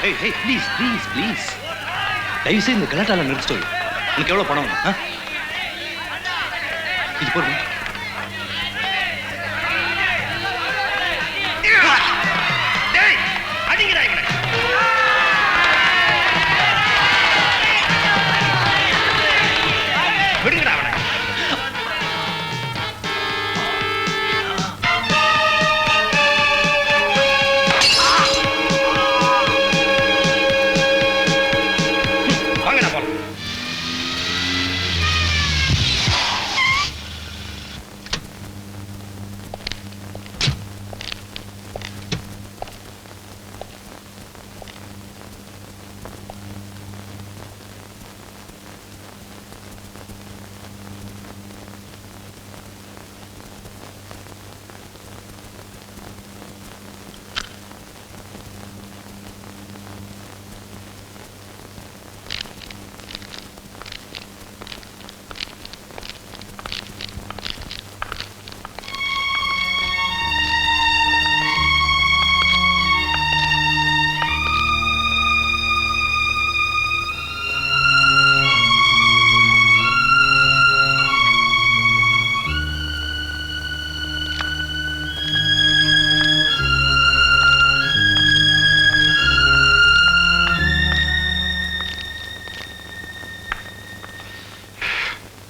Please please please தயவுசெய்து இந்த கலாட்டால நிறுத்திட்டு உனக்கு எவ்வளவு பணம் வேணும்? இது போடுங்க.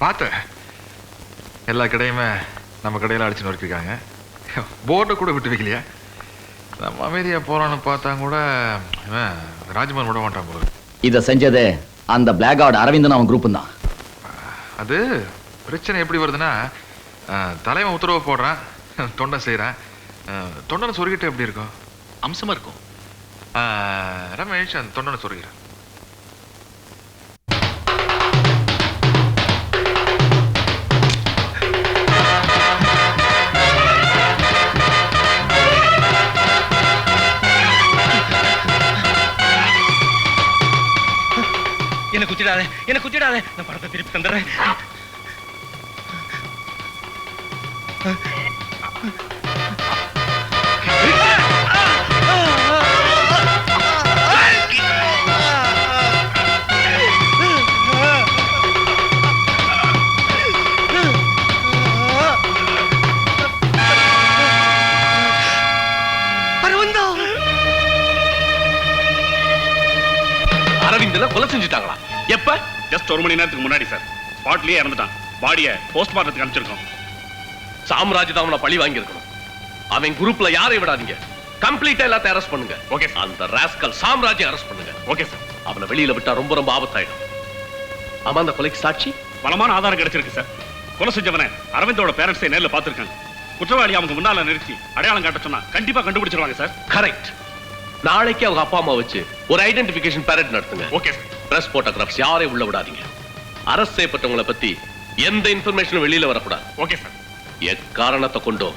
பார்த்தேன் எல்லா கடையுமே நம்ம கடையில் அடிச்சு நொறுக்கிருக்காங்க. போர்டை கூட விட்டு வைக்கலையா? நம்ம அமைதியா போறான்னு பார்த்தா கூட ராஜ்மோகன் விட மாட்டான் போல. இதை செஞ்சது அந்த பிளாக் அவுட் அரவிந்தன் அவன் குரூப் தான். அது பிரச்சனை எப்படி வருதுன்னா, தலைவன் உத்தரவு போடுறான், தொண்டை செய்கிறான். தொண்டனை சொருகிட்டு எப்படி இருக்கும்? அம்சமா இருக்கும். ரமேஷ் அந்த தொண்டனை சொருகிறான். என்ன குத்திடாத, நான் படத்தை திருப்பி தந்துடுறேன். அரவிந்தனை கொலை செஞ்சுட்டாங்களா? எப்ப? ஜஸ்ட் 1 மணி நேரத்துக்கு முன்னாடி சார். ஸ்பாட்லயே இறந்துட்டான். பாடியை போஸ்ட்மார்ட்டத்துக்கு அனுப்பிச்சிருக்கோம். சாம்ராஜ் தான் அவனை பழி வாங்கி இருக்கணும். அவன் குரூப்ல யாரையும் விடாதீங்க. கம்ப்ளீட்டா எல்லாத்தையும் அரெஸ்ட் பண்ணுங்க. ஓகே. அந்த ராஸ்கல் சாம்ராஜ் அரெஸ்ட் பண்ணுங்க. Okay sir. அவனை வெளியில விட்டா ரொம்ப ரொம்ப ஆபத்தாயிடும். ஆமா, அந்த கொலைக்கு சாட்சி பலமான ஆதாரம் கிடைச்சிருக்கு சார். கொலை செஞ்சவனை அரவிந்தோட பேரண்ட்ஸை நேர்ல பார்த்திருக்காங்க. குற்றவாளி அவங்க முன்னால நிறுத்தி அடையாளம் காட்ட சொன்னா கண்டிப்பா கண்டுபிடிச்சிருவாங்க சார். கரெக்ட். நாளைக்கு அவங்க அப்பா அம்மா வச்சு ஒரு ஐடென்டிபிகேஷன் பேரட் நடத்துங்க. Okay sir. பிரஸ் போட்டோகிராஃப்ஸ் யாரையும் உள்ள விடாதீங்க. அரஸ்ட் செய்யப்பட்டவங்களை பத்தி எந்த இன்ஃபர்மேஷனும் வெளியில வரக்கூடாது. Okay sir. எக்காரணத்தை கொண்டோ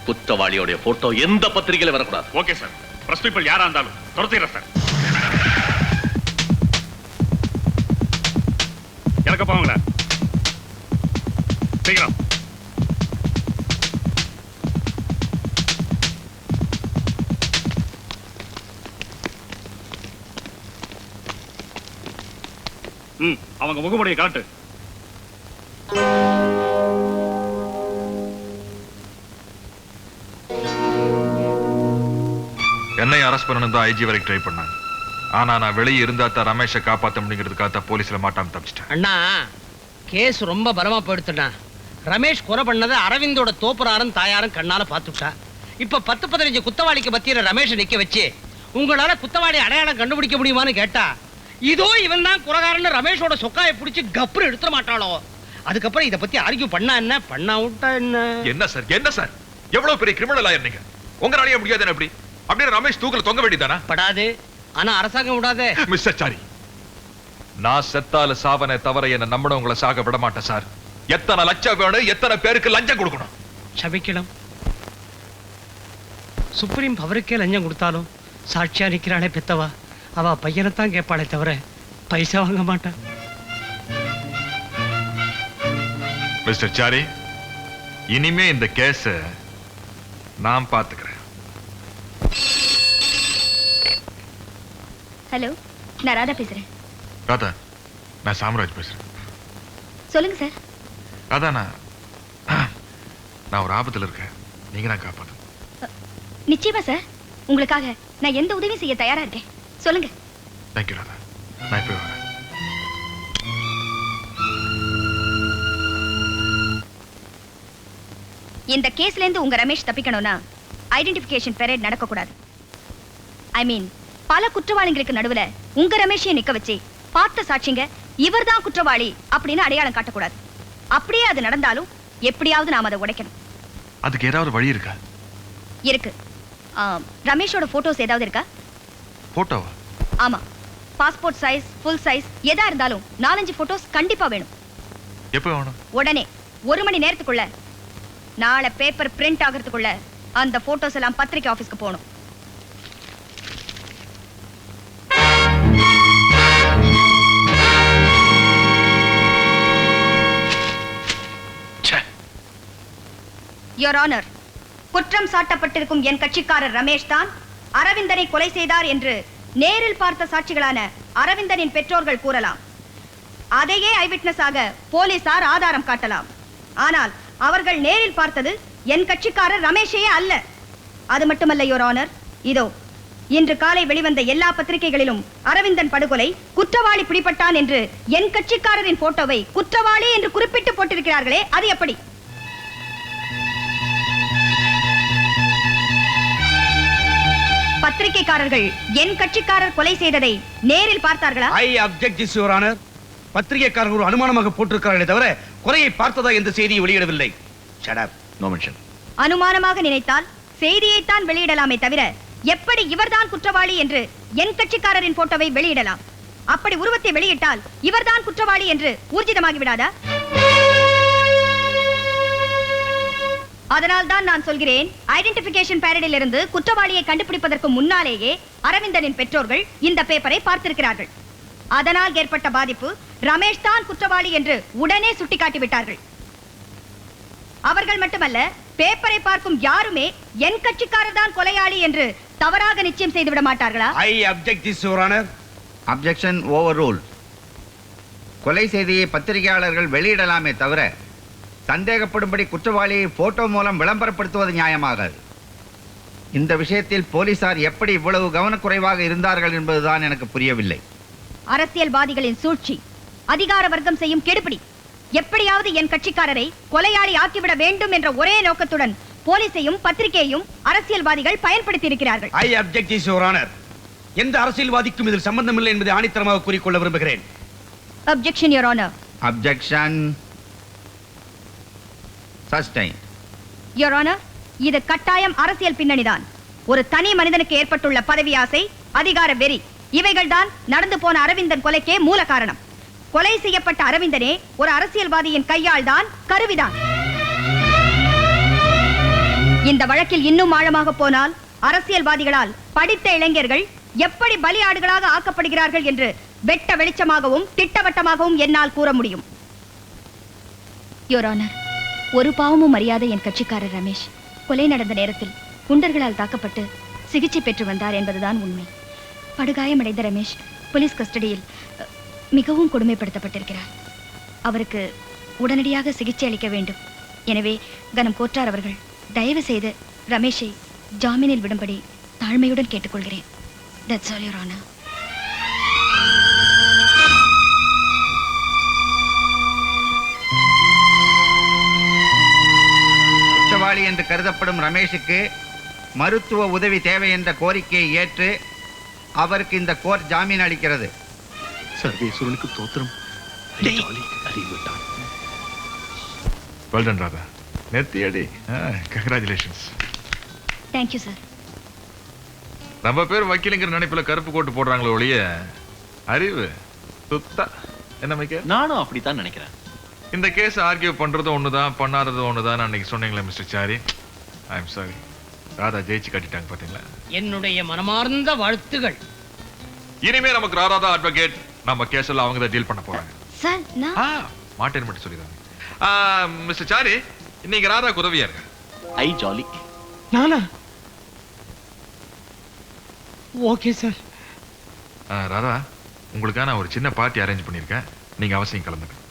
குற்றவாளியோட போட்டோ எந்த பத்திரிகையில வரக்கூடாது. Okay sir. பிரஸ் பீப்பிள் யாரா இருந்தாலும் துரத்திடுறேன் சார். எனக்கு போவாங்களா? சீக்கிரம். அவங்க முகமுடைய காட்டு. என்னை அரெஸ்ட் பண்ணணும் தான் ஐஜி வரைக்கும் ட்ரை பண்ணாங்க. ஆனா நான் வெளியே இருந்தா தான் ரமேஷை காப்பாற்ற முடியுங்கிறதுக்காக தான் போலீஸ்ல மாட்டாம தப்பிச்சிட்டேன். அண்ணா, கேஸ் ரொம்ப பலமா போயிடுத்துண்ணா. ரமேஷ் கொலை பண்ணதை அரவிந்தோட தோப்புறாரும் தாயாரும் கண்ணால பார்த்துட்டா. இப்ப 10-15 குத்தவாளிக்கு பத்தியில ரமேஷை நிக்க வச்சு உங்களால குத்தவாளி அடையாளம் கண்டுபிடிக்க முடியுமான்னு கேட்டா, இதோ இவன் தான் குறகாரன்னு ரமேஷோட சொக்காயை பிடிச்சி கப்புறு எடுத்துட மாட்டாளோ. அதுக்கப்புறம் இதை பத்தி ஆர்கியூ பண்ணா என்ன, பண்ணா விட்டா என்ன? என்ன சார், என்ன சார், எவ்வளவு பெரிய கிரிமினல் ஆயர் நீங்க. உங்களாலேயே முடியாது எப்படி? அப்படியே ரமேஷ் தூக்கல தொங்க வேண்டியதானா? படாது. ஆனா அரசாங்கம் விடாதே. மிஸ்டர் சாரி, நான் செத்தால சாவனை தவிர என்ன நம்பினவங்களை சாக விட மாட்டேன் சார். எத்தனை லட்சம் வேணும், எத்தனை பேருக்கு லஞ்சம் கொடுக்கணும்? சபிக்கலாம். சுப்ரீம் பவருக்கே லஞ்சம் கொடுத்தாலும் சாட்சியா நிக்கிறாளே பெத்தவா, அவ பையனைத்தான் கேட்பாளே தவிர பைசா வாங்க மாட்டான். மிஸ்டர் சாரி, இனிமே இந்த கேஸ நான் பாத்துக்கிறேன். ஹலோ, நான் ராதா பேசுறேன். ராதா, நான் சாம்ராஜ் பேசுறேன். சொல்லுங்க சார். ராதா, நான் ஒரு ஆபத்துல இருக்கேன். நீங்க தான் காப்பாத்து. நிச்சயமா சார், உங்களுக்காக நான் எந்த உதவியும் செய்ய தயாரா இருக்கேன். சொல்லுங்க. தேங்க்யூ ராதா, நான் இப்போ வரேன். இந்த கேஸ்ல இருந்து உங்க ரமேஷ் தப்பிக்கணும்னா ஐடென்டிஃபிகேஷன் பெரேட் நடக்க கூடாது. ஐ மீன், பல குற்றவாளிகளுக்கு நடுவுல உங்க ரமேஷையும் நிக்க வச்சு பார்த்த சாட்சிங்க இவர்தான் குற்றவாளி அப்படின்னு அடையாளம் காட்டக்கூடாது. அப்படியே அது நடந்தாலும் எப்படியாவது நாம அதை உடைக்கணும். அதுக்கு ஏதாவது வழி இருக்கா? இருக்கு. ரமேஷோட போட்டோஸ் ஏதாவது இருக்கா? போட்டோவா? ஆமா, பாஸ்போர்ட் சைஸ், ஃபுல் சைஸ் எதா இருந்தாலும் 4-5 போட்டோஸ் கண்டிப்பா வேணும். எப்போ வேணும்? உடனே 1 மணி நேரத்துக்குள்ள. நாளை பேப்பர் பிரிண்ட் ஆகிறதுக்குள்ள அந்த போட்டோஸ் எல்லாம் பத்திரிகை ஆபீஸ்க்கு போகணும். யுவர் ஆனர், குற்றம் சாட்டப்பட்டிருக்கும் என் கட்சிக்காரர் ரமேஷ் தான் அரவிந்தனை கொலை செய்தார் என்று நேரில் பார்த்த சாட்சிகளான அரவிந்தனின் பெற்றோர்கள் கூறலாம். அதையே ஐவிட்னஸ் ஆக போலீசார் ஆதாரம் காட்டலாம். ஆனால் அவர்கள் நேரில் பார்த்தது என் கட்சிக்காரர் ரமேஷையே அல்ல. அது மட்டுமல்ல யுவர் ஆனர், இதோ இன்று காலை வெளிவந்த எல்லா பத்திரிகைகளிலும் அரவிந்தன் படுகொலை, குற்றவாளி பிடிபட்டான் என்று என் கட்சிக்காரரின் போட்டோவை குற்றவாளி என்று குறிப்பிட்டு போட்டிருக்கிறார்களே, அது எப்படி? பத்திரிகைக்காரர்கள் என் கட்சிக்காரர் கொலை செய்ததை நேரில் பார்த்தார்களா? I object this your honour. பத்திரிகைக்காரர்கள் ஒரு அனுமானமாக போட்டிருக்கிறார்களே தவிர கொலையை பார்த்ததா என்ற செய்தியை வெளியிடவில்லை. Shut up. No mention. அனுமானமாக நினைத்தால் செய்தியைத்தான் வெளியிடலாமே தவிர எப்படி இவர்தான் குற்றவாளி என்று என் கட்சிக்காரரின் போட்டோவை வெளியிடலாம்? அப்படி உருவத்தை வெளியிட்டால் இவர்தான் குற்றவாளி என்று ஊர்ஜிதமாகி விடாதா? அதனால் தான் நான் சொல்கிறேன், ஐடென்டிபிகேஷன் பேரடில் இருந்து குற்றவாளியை கண்டுபிடிப்பதற்கு முன்னாலேயே அரவிந்தனின் பெற்றோர்கள் இந்த பேப்பரை பார்த்திருக்கிறார்கள். அதனால் ஏற்பட்ட பாதிப்பு ரமேஷ் தான் குற்றவாளி என்று உடனே சுட்டிக்காட்டி விட்டார்கள். அவர்கள் மட்டுமல்ல, பேப்பரை பார்க்கும் யாருமே என் கட்சிக்காரர் தான் கொலையாளி என்று தவறாக நிச்சயம் செய்து விட மாட்டார்களா? I object this your honour. Objection overrule. கொலை செய்தியை பத்திரிகையாளர்கள் வெளியிடலாமே தவிர சந்தேகப்படும்படி குற்றவாளியை போட்டோ மூலம் விளம்பரப்படுத்துவது நியாயமாகாது. இந்த விஷயத்தில் போலீசார் எப்படி இவ்வளவு கவனக்குறைவாக இருந்தார்கள் என்பதுதான் எனக்கு புரியவில்லை. அரசியல்வாதிகளின் சூழ்ச்சி, அதிகார வர்க்கம் செய்யும் கெடுபிடி. எப்படியாவது என் கட்சிக்காரரை கொலையாளி ஆக்கிவிட வேண்டும் என்ற ஒரே நோக்கத்துடன் போலீசையும் பத்திரிகையையும் அரசியல்வாதிகள் பயன்படுத்தி இருக்கிறார்கள். ஐ அப்ஜெக்ட் திஸ் யுவர் ஆனர். எந்த அரசியல்வாதிக்கும் இதில் சம்பந்தம் இல்லை என்பதை ஆணித்தரமாக கூறிக்கொள்ள விரும்புகிறேன். Objection your honour. Objection sustain. Your honour, இது கட்டாயம் அரசியல் பின்னணிதான். ஒரு தனி மனிதனுக்கு ஏற்பட்டுள்ள பதவி ஆசை, அதிகார வெறி, இவைகள்தான் நடந்து போன அரவிந்தன் கொலைக்கே மூல காரணம். கொலை செய்யப்பட்ட அரவிந்தனே ஒரு அரசியல்வாதியின் கையால் தான், கருவிதான். இந்த வழக்கில் இன்னும் ஆழமாக போனால் அரசியல்வாதிகளால் படித்த இளைஞர்கள் எப்படி பலியாடுகளாக ஆக்கப்படுகிறார்கள் என்று வெட்ட வெளிச்சமாகவும் திட்டவட்டமாகவும் என்னால் கூற முடியும். யுவர் ஆனர், ஒரு பாவமும் அறியாத என் கட்சிக்காரர் ரமேஷ் கொலை நடந்த நேரத்தில் குண்டர்களால் தாக்கப்பட்டு சிகிச்சை பெற்று வந்தார் என்பதுதான் உண்மை. படுகாயமடைந்த ரமேஷ் போலீஸ் கஸ்டடியில் மிகவும் கொடுமைப்படுத்தப்பட்டிருக்கிறார். அவருக்கு உடனடியாக சிகிச்சை அளிக்க வேண்டும். எனவே கனம் கோற்றார் அவர்கள் தயவு செய்து ரமேஷை ஜாமீனில் விடும்படி தாழ்மையுடன் கேட்டுக்கொள்கிறேன். That's all, Your Honor. குற்றவாளி என்று கருதப்படும் ரமேஷுக்கு மருத்துவ உதவி தேவை என்ற கோரிக்கையை ஏற்று அவருக்கு இந்த கோர்ட் ஜாமீன் அளிக்கிறது. சர்வேஸ்வரனுக்கு தோத்திரம். Well done, Radha. நெத்தியடி. Congratulations. Thank you, sir. நம்ம பேர் வக்கீலுங்கிற நினைப்புல கருப்பு கோட்டு போடுறாங்களே ஒழிய அறிவு சுத்தா என்ன மைக்க? நானும் அப்படித்தான் நினைக்கிறேன். இந்த கேஸ் ஆர்கியூ பண்றதும் ஒண்ணுதான், பண்ணாதது ஒண்ணுதான் அன்னைக்கு சொன்னீங்களே mister sorry. I am sorry. Radha ஜெயிச்சு காட்டிட்டாங்க பாத்தீங்களா? என்னுடைய மனமார்ந்த வாழ்த்துகள். இனிமே நமக்கு ராதா தான் அட்வொகேட். நம்ம கேஸ் எல்லாம் அவங்க தான் டீல் பண்ண போறாங்க. சார், நான் மாட்டேன் மட்டும் சொல்லிடுறாங்க. மிஸ்டர் சாரி, இன்னைக்கு ராதாக்கு உதவியா இருக்க. I jolly. நானா? Okay sir. ராதா உங்களுக்காக நான் ஒரு சின்ன பார்ட்டி அரேஞ்ச் பண்ணியிருக்கேன். நீங்க அவசியம் கலந்துக்கணும்.